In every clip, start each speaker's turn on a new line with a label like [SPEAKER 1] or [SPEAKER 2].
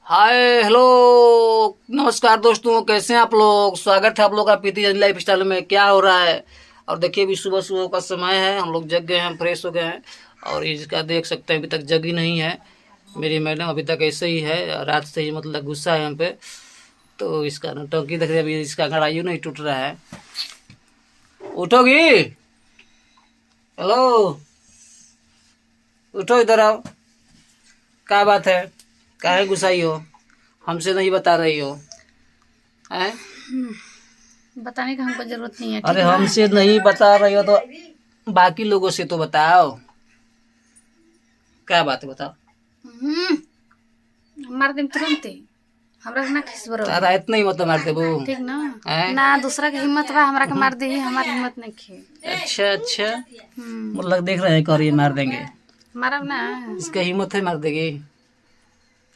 [SPEAKER 1] Hi hello नमस्कार दोस्तों, कैसे हैं आप लोग। स्वागत है आप लोग का प्रीति लाइफ स्टाइल में। क्या हो रहा है। और देखिए अभी सुबह सुबह का समय है, हम लोग जग गए हैं, फ्रेश हो गए हैं। और इसका देख सकते हैं अभी तक जगी नहीं है मेरी मैडम, अभी तक ऐसे ही है। रात से ही मतलब गुस्सा है हम पे। तो इसका नौटंकी देख रहे अभी, इसका गड़ाइयो नहीं टूट रहा है। उठोगी, हेलो उठो, इधर आओ। क्या बात है, काहे गुस्साई हो, हमसे नहीं बता रही हो हैं?
[SPEAKER 2] बताने का हमको जरूरत नहीं है।
[SPEAKER 1] अरे
[SPEAKER 2] ठीक है?
[SPEAKER 1] हमसे नहीं बता रही हो तो बाकी लोगों से तो बताओ, क्या बात है बताओ।
[SPEAKER 2] मार देम तुरंत ही। हमरा के ना खिस बरो।
[SPEAKER 1] तारा इतना ही मतलब मारते वो
[SPEAKER 2] ठीक ना?
[SPEAKER 1] हैं?
[SPEAKER 2] ना दूसरा के हिम्मत बा हमरा के मार दे, हमारी हिम्मत नहीं खे।
[SPEAKER 1] अच्छा अच्छा, मतलब देख रहे हैं कर ये मार देंगे।
[SPEAKER 2] मारब ना,
[SPEAKER 1] इसका हिम्मत है मार देगी।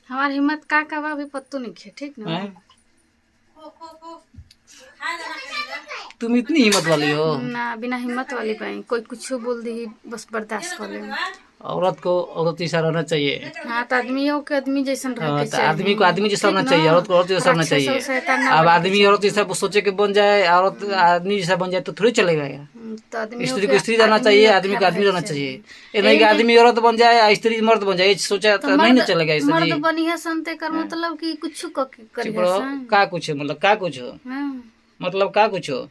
[SPEAKER 2] हमारी हिम्मत का बा अभी पत्तो नहीं खे। ठीक ना?
[SPEAKER 1] हैं? तुम इतनी हिम्मत वाली हो।
[SPEAKER 2] ना बिना हिम्मत वाली पाई कोई कुछ बोल दी बस बर्दाश्त कर ले।
[SPEAKER 1] औरत को औरत जैसा रहना चाहिए।
[SPEAKER 2] हाँ तो आदमियों के आदमी जैसन रह के
[SPEAKER 1] तो आदमी को आदमी जैसा रहना
[SPEAKER 2] ठीक
[SPEAKER 1] चाहिए,
[SPEAKER 2] ना?
[SPEAKER 1] औरत को औरत जैसा रहना
[SPEAKER 2] राक्षस और
[SPEAKER 1] चाहिए।
[SPEAKER 2] शैतान ना
[SPEAKER 1] अब
[SPEAKER 2] बने
[SPEAKER 1] आदमी औरत जैसा सोचे के बन जाए, औरत आदमी जैसा बन जाए तो थोड़ी चलेगा यार।
[SPEAKER 2] तो आदमियों
[SPEAKER 1] स्त्री
[SPEAKER 2] के
[SPEAKER 1] को स्त्री रहना
[SPEAKER 2] आदमी
[SPEAKER 1] चाहिए,
[SPEAKER 2] रखा
[SPEAKER 1] आदमी को आदमी
[SPEAKER 2] रहे
[SPEAKER 1] रहना
[SPEAKER 2] चाहिए।
[SPEAKER 1] चाहिए। ये नहीं कि आदमी औरत बन जाए, स्त्री मर्द बन जाए, ये सोचा
[SPEAKER 2] तो
[SPEAKER 1] तो नहीं ना
[SPEAKER 2] मर्द
[SPEAKER 1] चलेगा ऐसा
[SPEAKER 2] मर्द
[SPEAKER 1] जी।
[SPEAKER 2] बनी है संते कर मतलब कि कुछ करी
[SPEAKER 1] चुप
[SPEAKER 2] है
[SPEAKER 1] रहो।
[SPEAKER 2] सन।
[SPEAKER 1] का कुछ है, मतलब का कुछ हो,
[SPEAKER 2] हाँ।
[SPEAKER 1] मतलब का कुछ हो।